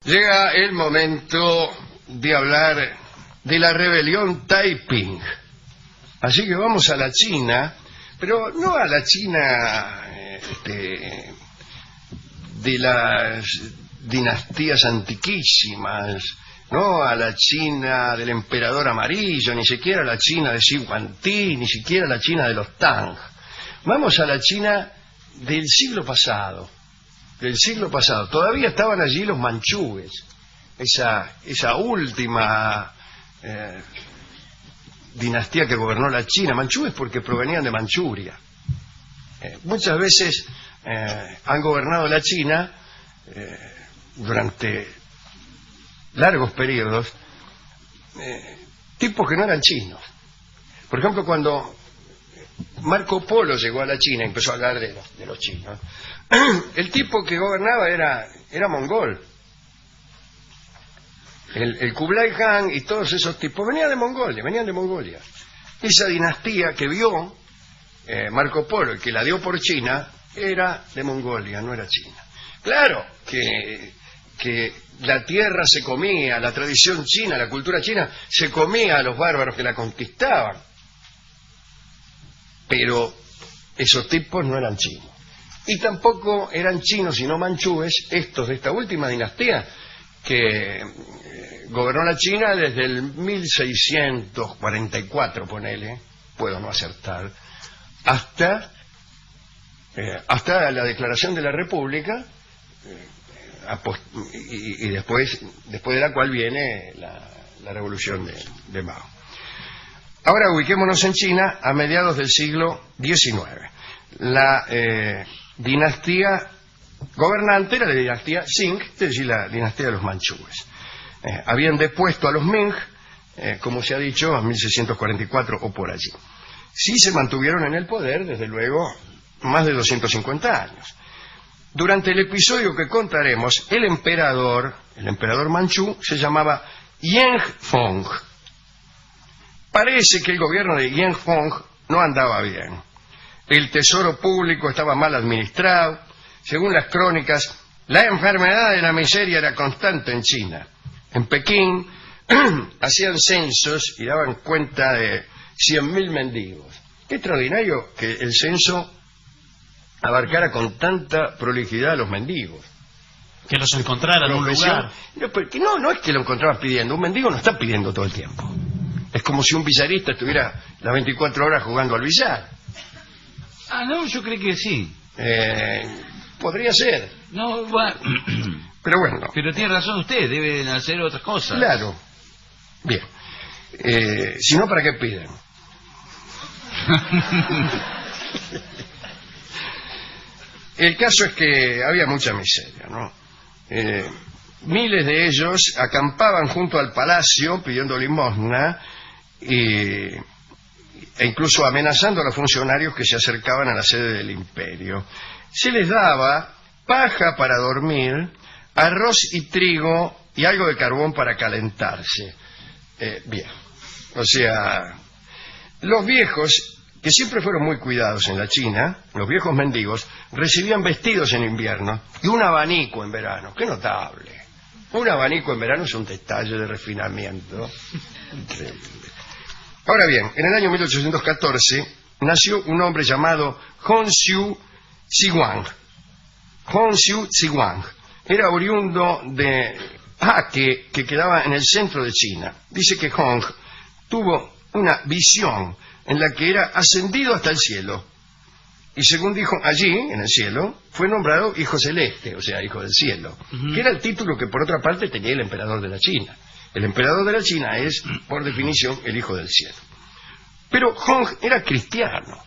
Llega el momento de hablar de la rebelión Taiping. Así que vamos a la China, pero no a la China de las dinastías antiquísimas, no a la China del emperador amarillo, ni siquiera a la China de Xi Huangdi, ni siquiera a la China de los Tang. Vamos a la China del siglo pasado. Todavía estaban allí los manchúes, esa última dinastía que gobernó la China. Manchúes porque provenían de Manchuria. Muchas veces han gobernado la China durante largos periodos tipos que no eran chinos. Por ejemplo, cuando Marco Polo llegó a la China y empezó a hablar de los chinos, el tipo que gobernaba era mongol. El Kublai Khan y todos esos tipos venían de Mongolia. Esa dinastía que vio Marco Polo y que la dio por China era de Mongolia, no era China. Claro que la tierra se comía, la tradición china, la cultura china se comía a los bárbaros que la conquistaban, pero esos tipos no eran chinos. Y tampoco eran chinos sino manchúes estos de esta última dinastía que gobernó la China desde el 1644, ponele, puedo no acertar, hasta la declaración de la República, y después de la cual viene la revolución de Mao. Ahora ubiquémonos en China a mediados del siglo XIX. La dinastía gobernante era la dinastía Qing, es decir, la dinastía de los manchúes. Habían depuesto a los Ming, como se ha dicho, en 1644 o por allí. Sí se mantuvieron en el poder, desde luego, más de 250 años. Durante el episodio que contaremos, el emperador manchú, se llamaba Yanfeng. Parece que el gobierno de Yanfeng no andaba bien. El tesoro público estaba mal administrado. Según las crónicas, la enfermedad de la miseria era constante en China. En Pekín hacían censos y daban cuenta de 100.000 mendigos. Qué extraordinario que el censo abarcara con tanta prolijidad a los mendigos. Que los encontraran en un lugar. No es que lo encontraban pidiendo. Un mendigo no está pidiendo todo el tiempo. Es como si un billarista estuviera las 24 horas jugando al billar. Ah, no, yo creo que sí. Podría ser. No, bueno. Pero bueno. Pero tiene razón usted, deben hacer otras cosas. Claro. Bien. Si no, ¿para qué piden? El caso es que había mucha miseria, ¿no? Miles de ellos acampaban junto al palacio pidiendo limosna e incluso amenazando a los funcionarios que se acercaban a la sede del imperio. Se les daba paja para dormir, arroz y trigo y algo de carbón para calentarse. Bien, o sea, los viejos, que siempre fueron muy cuidados en la China, los viejos mendigos, recibían vestidos en invierno y un abanico en verano. ¡Qué notable! Un abanico en verano es un detalle de refinamiento increíble. Ahora bien, en el año 1814 nació un hombre llamado Hongxiu Zhiwang. Hongxiu Zhiwang era oriundo de Ake, que quedaba en el centro de China. Dice que Hong tuvo una visión en la que era ascendido hasta el cielo. Y según dijo, allí, en el cielo, fue nombrado Hijo Celeste, o sea, Hijo del Cielo, que era el título que por otra parte tenía el emperador de la China. El emperador de la China es, por definición, el Hijo del Cielo. Pero Hong era cristiano,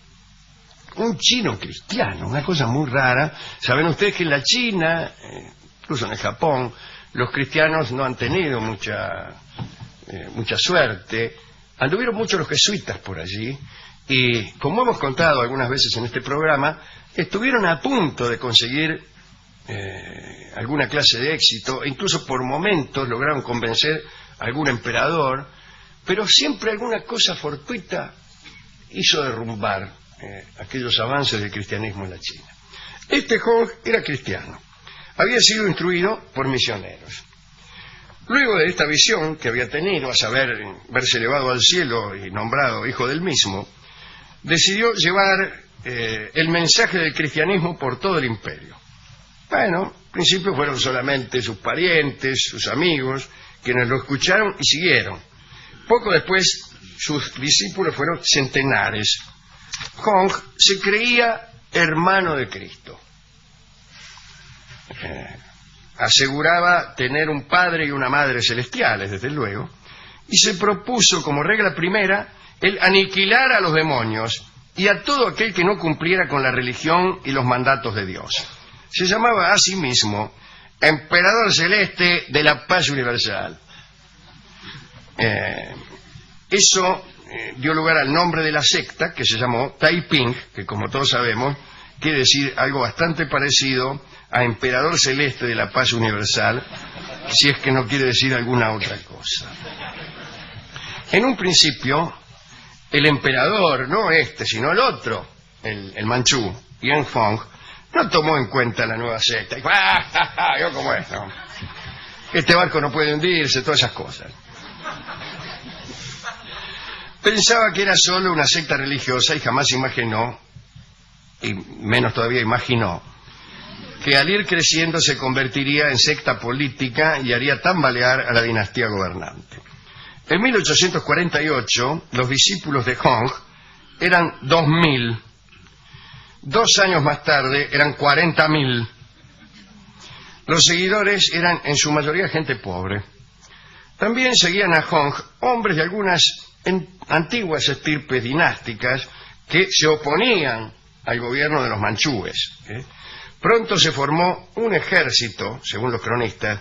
un chino cristiano, una cosa muy rara. Saben ustedes que en la China, incluso en el Japón, los cristianos no han tenido mucha suerte. Anduvieron mucho los jesuitas por allí y, como hemos contado algunas veces en este programa, estuvieron a punto de conseguir alguna clase de éxito e incluso por momentos lograron convencer a algún emperador, pero siempre alguna cosa fortuita hizo derrumbar aquellos avances del cristianismo en la China. Este Hong era cristiano, había sido instruido por misioneros Luego de esta visión que había tenido, a saber, verse elevado al cielo y nombrado hijo del mismo, decidió llevar el mensaje del cristianismo por todo el imperio. Bueno, al principio fueron solamente sus parientes, sus amigos, quienes lo escucharon y siguieron. Poco después, sus discípulos fueron centenares. Hong se creía hermano de Cristo. Aseguraba tener un padre y una madre celestiales, desde luego, y se propuso como regla primera el aniquilar a los demonios y a todo aquel que no cumpliera con la religión y los mandatos de Dios. Se llamaba a sí mismo Emperador Celeste de la Paz Universal. Eso dio lugar al nombre de la secta, que se llamó Taiping, que como todos sabemos quiere decir algo bastante parecido a Emperador Celeste de la Paz Universal, si es que no quiere decir alguna otra cosa. En un principio, el emperador, no este, sino el otro, el manchú, Yan Fong, no tomó en cuenta la nueva secta. Dijo, yo como esto. Este barco no puede hundirse, todas esas cosas. Pensaba que era solo una secta religiosa y jamás imaginó, y menos todavía imaginó, que al ir creciendo se convertiría en secta política y haría tambalear a la dinastía gobernante. En 1848, los discípulos de Hong eran 2.000. 2 años más tarde eran 40.000. Los seguidores eran en su mayoría gente pobre. También seguían a Hong hombres de algunas antiguas estirpes dinásticas que se oponían al gobierno de los manchúes. Pronto se formó un ejército, según los cronistas,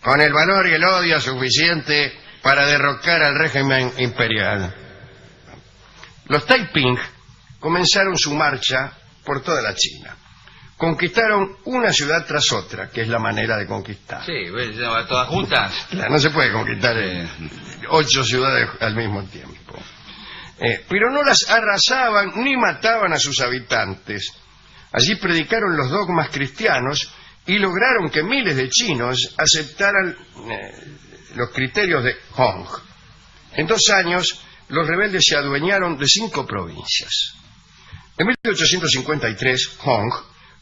con el valor y el odio suficiente para derrocar al régimen imperial. Los Taiping comenzaron su marcha por toda la China. Conquistaron una ciudad tras otra, que es la manera de conquistar. Sí, todas juntas. No se puede conquistar 8 ciudades al mismo tiempo. Pero no las arrasaban ni mataban a sus habitantes. Allí predicaron los dogmas cristianos y lograron que miles de chinos aceptaran los criterios de Hong. En 2 años, los rebeldes se adueñaron de 5 provincias. En 1853, Hong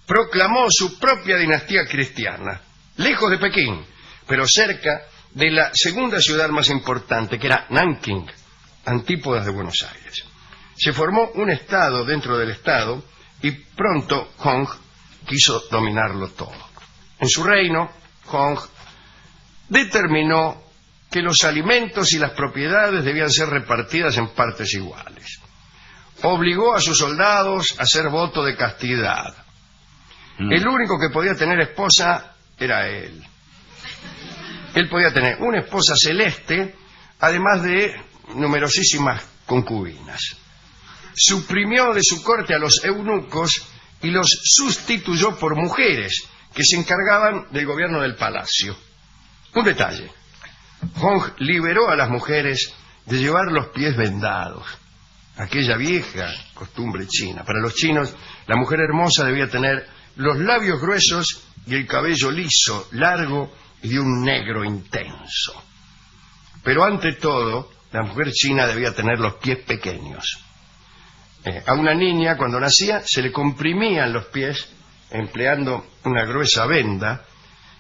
proclamó su propia dinastía cristiana, lejos de Pekín, pero cerca de la segunda ciudad más importante, que era Nanking, antípodas de Buenos Aires. Se formó un estado dentro del estado y pronto Hong quiso dominarlo todo. En su reino, Hong determinó que los alimentos y las propiedades debían ser repartidas en partes iguales. Obligó a sus soldados a hacer voto de castidad. El único que podía tener esposa era él. Él podía tener una esposa celeste, además de numerosísimas concubinas. Suprimió de su corte a los eunucos y los sustituyó por mujeres que se encargaban del gobierno del palacio. Un detalle: Hong liberó a las mujeres de llevar los pies vendados, aquella vieja costumbre china. Para los chinos, la mujer hermosa debía tener los labios gruesos y el cabello liso, largo y de un negro intenso. Pero ante todo, la mujer china debía tener los pies pequeños. A una niña, cuando nacía, se le comprimían los pies empleando una gruesa venda,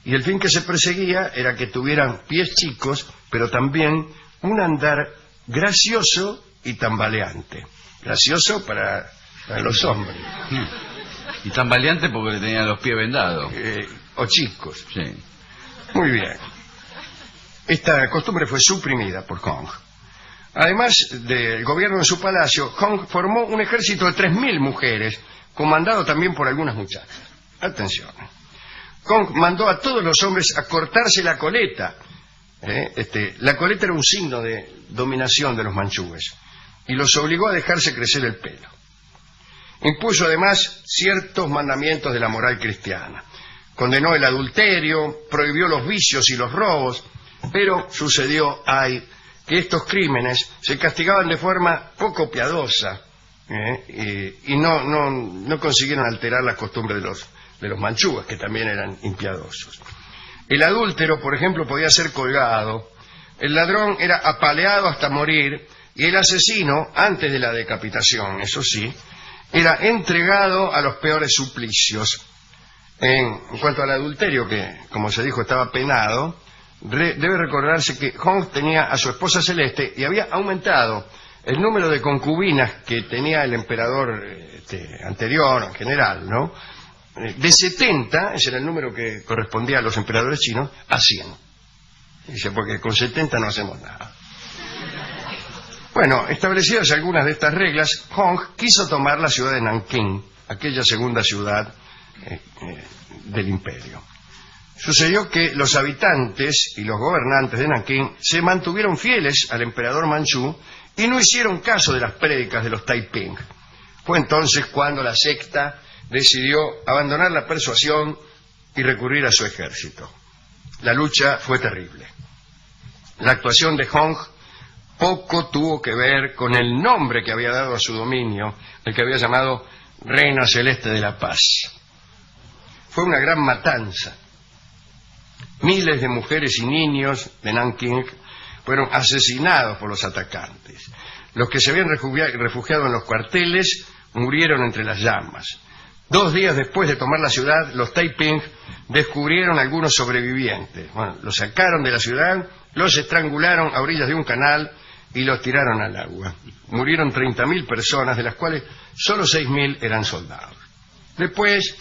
y el fin que se perseguía era que tuvieran pies chicos, pero también un andar gracioso y tambaleante. Gracioso para los hombres. Y tambaleante porque le tenían los pies vendados. O chicos. Sí. Muy bien. Esta costumbre fue suprimida por Hong. Además del gobierno de su palacio, Hong formó un ejército de 3.000 mujeres, comandado también por algunas muchachas. Atención. Hong mandó a todos los hombres a cortarse la coleta. La coleta era un signo de dominación de los manchúes, y los obligó a dejarse crecer el pelo. Impuso además ciertos mandamientos de la moral cristiana. Condenó el adulterio, prohibió los vicios y los robos, pero sucedió que estos crímenes se castigaban de forma poco piadosa y no consiguieron alterar las costumbres de los manchúes, que también eran impiadosos. El adúltero, por ejemplo, podía ser colgado. El ladrón era apaleado hasta morir. Y el asesino, antes de la decapitación, eso sí, era entregado a los peores suplicios. En cuanto al adulterio, que, como se dijo, estaba penado, debe recordarse que Hong tenía a su esposa Celeste y había aumentado el número de concubinas que tenía el emperador anterior, en general, ¿no? De 70, ese era el número que correspondía a los emperadores chinos, a 100. Dice, porque con 70 no hacemos nada. Bueno, establecidas algunas de estas reglas, Hong quiso tomar la ciudad de Nankín, aquella segunda ciudad del imperio. Sucedió que los habitantes y los gobernantes de Nankín se mantuvieron fieles al emperador manchú y no hicieron caso de las prédicas de los Taiping. Fue entonces cuando la secta decidió abandonar la persuasión y recurrir a su ejército. La lucha fue terrible. La actuación de Hong poco tuvo que ver con el nombre que había dado a su dominio, el que había llamado Reino Celeste de la Paz. Fue una gran matanza. Miles de mujeres y niños de Nankín fueron asesinados por los atacantes. Los que se habían refugiado en los cuarteles murieron entre las llamas. 2 días después de tomar la ciudad, los Taiping descubrieron algunos sobrevivientes. Bueno, los sacaron de la ciudad, los estrangularon a orillas de un canal y los tiraron al agua. Murieron 30.000 personas, de las cuales solo 6.000 eran soldados. Después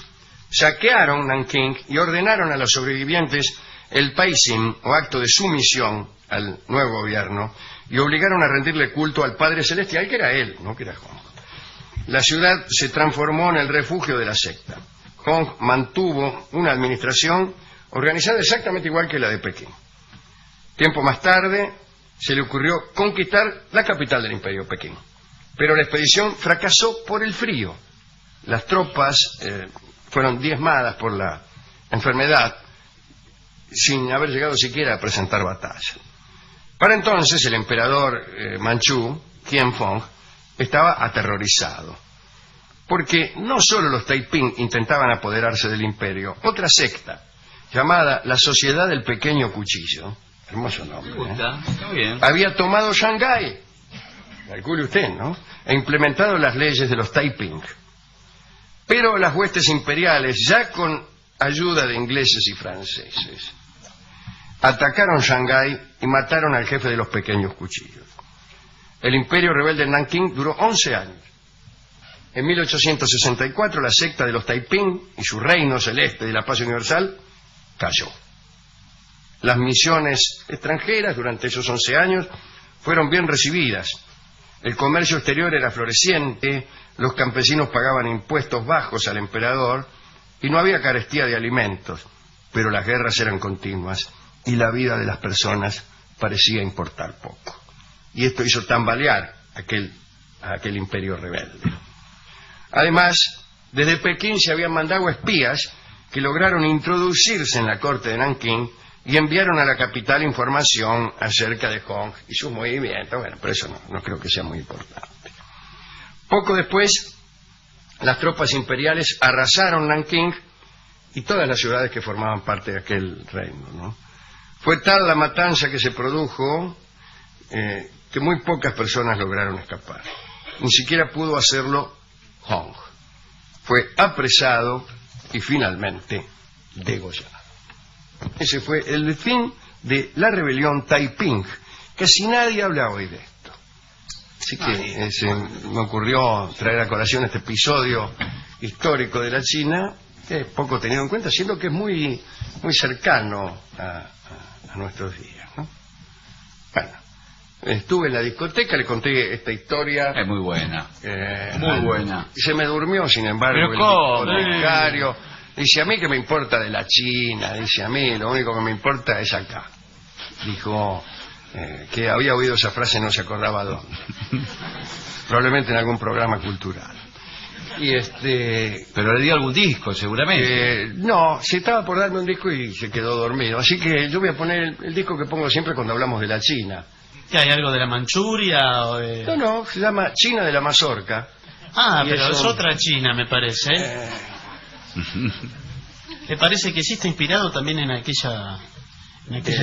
saquearon Nankín y ordenaron a los sobrevivientes el Paixing, o acto de sumisión al nuevo gobierno, y obligaron a rendirle culto al Padre Celestial, que era él, no que era Hong. La ciudad se transformó en el refugio de la secta. Hong mantuvo una administración organizada exactamente igual que la de Pekín. Tiempo más tarde se le ocurrió conquistar la capital del imperio, Pekín. Pero la expedición fracasó por el frío. Las tropas fueron diezmadas por la enfermedad sin haber llegado siquiera a presentar batalla. Para entonces el emperador manchú, Qianfong, estaba aterrorizado, porque no solo los Taiping intentaban apoderarse del imperio, otra secta, llamada la Sociedad del Pequeño Cuchillo, hermoso nombre, Está bien, había tomado Shanghái, calcule usted, ¿no?, e implementado las leyes de los Taiping. Pero las huestes imperiales, ya con ayuda de ingleses y franceses, atacaron Shanghái y mataron al jefe de los pequeños cuchillos. El imperio rebelde en Nankín duró 11 años. En 1864 la secta de los Taiping y su reino celeste de la paz universal cayó. Las misiones extranjeras durante esos 11 años fueron bien recibidas. El comercio exterior era floreciente, los campesinos pagaban impuestos bajos al emperador y no había carestía de alimentos, pero las guerras eran continuas y la vida de las personas parecía importar poco. Y esto hizo tambalear a aquel imperio rebelde. Además, desde Pekín se habían mandado espías que lograron introducirse en la corte de Nankín y enviaron a la capital información acerca de Hong y sus movimientos. Bueno, pero eso no creo que sea muy importante. Poco después, las tropas imperiales arrasaron Nankín y todas las ciudades que formaban parte de aquel reino, ¿no? Fue tal la matanza que se produjo que muy pocas personas lograron escapar. Ni siquiera pudo hacerlo Hong. Fue apresado y finalmente degollado. Ese fue el fin de la rebelión Taiping. Casi nadie habla hoy de esto. Así que me ocurrió traer a colación este episodio histórico de la China, que es poco tenido en cuenta, siendo que es muy, muy cercano a nuestros días, ¿no? Bueno, estuve en la discoteca, le conté esta historia. Es muy buena. Muy buena. Y se me durmió, sin embargo, el discotecario. Dice, a mí que me importa de la China, dice, a mí lo único que me importa es acá. Dijo que había oído esa frase, no se acordaba dónde. Probablemente en algún programa cultural. Y pero le dio algún disco, seguramente. No, se estaba por darme un disco y se quedó dormido. Así que yo voy a poner el disco que pongo siempre cuando hablamos de la China. ¿Que hay algo de la Manchuria o de...? No, se llama China de la Mazorca. Ah, pero es otra China, me parece. ¿Le parece que sí está inspirado también en aquella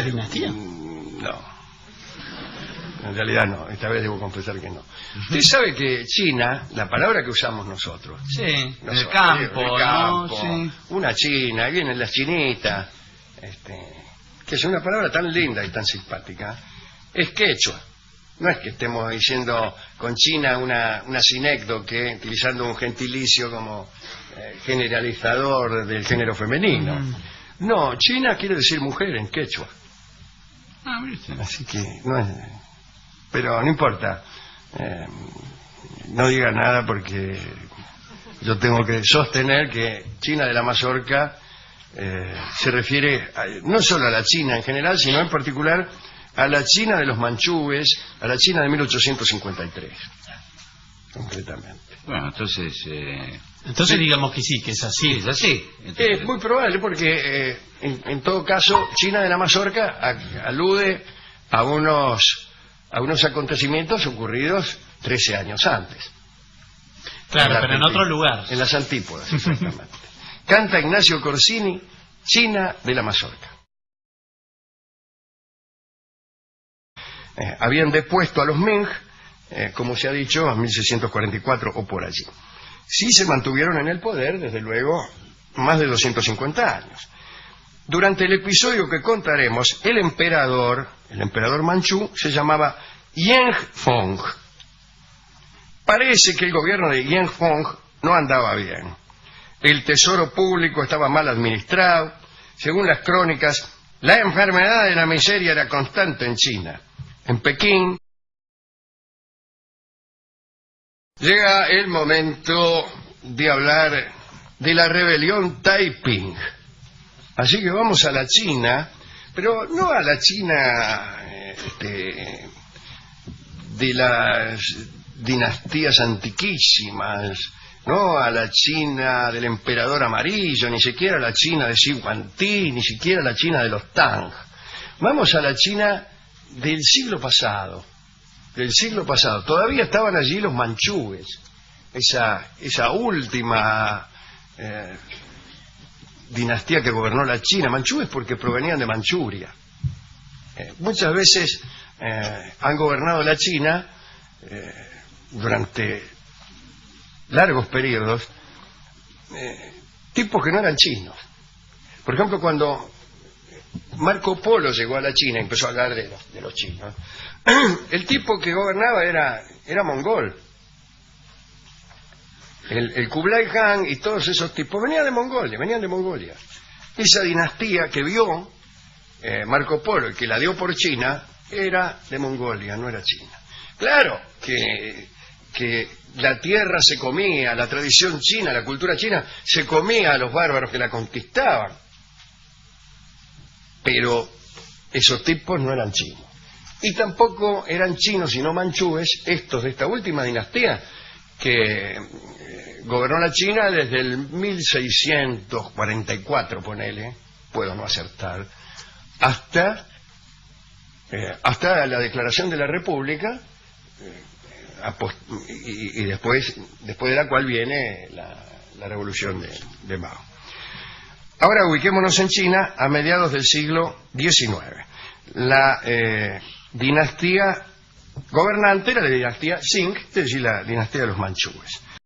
dinastía? No. En realidad no, esta vez debo confesar que no. Usted sabe que China, la palabra que usamos nosotros, Sí, nosotros, el campo, el ¿no? campo, Sí. una china, ahí vienen las chinitas, que es una palabra tan linda y tan simpática, es quechua. No es que estemos diciendo con China una sinécdoque, utilizando un gentilicio como generalizador del género femenino. No, China quiere decir mujer en quechua. Ah, mire usted. Así que no es... Pero no importa. No diga nada porque yo tengo que sostener que China de la Mazorca se refiere no solo a la China en general, sino en particular a la China de los manchúes, a la China de 1853, concretamente. Bueno, entonces... Entonces digamos que sí, que es así. sí, es así. Entonces, Es muy probable porque, en todo caso, China de la Mazorca alude a unos acontecimientos ocurridos 13 años antes. Claro, En la pero en Argentina, otro lugar. En las antípodas, exactamente. Canta Ignacio Corsini, China de la Mazorca. Habían depuesto a los Ming, como se ha dicho, en 1644 o por allí. Sí se mantuvieron en el poder, desde luego, más de 250 años. Durante el episodio que contaremos, el emperador manchú, se llamaba Yanfeng. Parece que el gobierno de Yanfeng no andaba bien. El tesoro público estaba mal administrado. Según las crónicas, la enfermedad de la miseria era constante en China. En Pekín llega el momento de hablar de la rebelión Taiping. Así que vamos a la China, pero no a la China de las dinastías antiquísimas, no a la China del emperador amarillo, ni siquiera a la China de Xi Huangdi, ni siquiera a la China de los Tang. Vamos a la China del siglo pasado. Todavía estaban allí los manchúes, esa última dinastía que gobernó la China. Manchúes porque provenían de Manchuria. Muchas veces han gobernado la China durante largos periodos tipos que no eran chinos. Por ejemplo, cuando Marco Polo llegó a la China y empezó a hablar de los chinos, el tipo que gobernaba era mongol. El Kublai Khan y todos esos tipos venían de Mongolia. Esa dinastía que vio Marco Polo y que la dio por China era de Mongolia, no era China. Claro que la tierra se comía, la tradición china, la cultura china se comía a los bárbaros que la conquistaban. Pero esos tipos no eran chinos. Y tampoco eran chinos sino manchúes, estos de esta última dinastía que gobernó la China desde el 1644, ponele, puedo no acertar, hasta la declaración de la República, y después de la cual viene la revolución de Mao. Ahora ubiquémonos en China a mediados del siglo XIX. La dinastía gobernante era la dinastía Qing, es decir, la dinastía de los manchúes.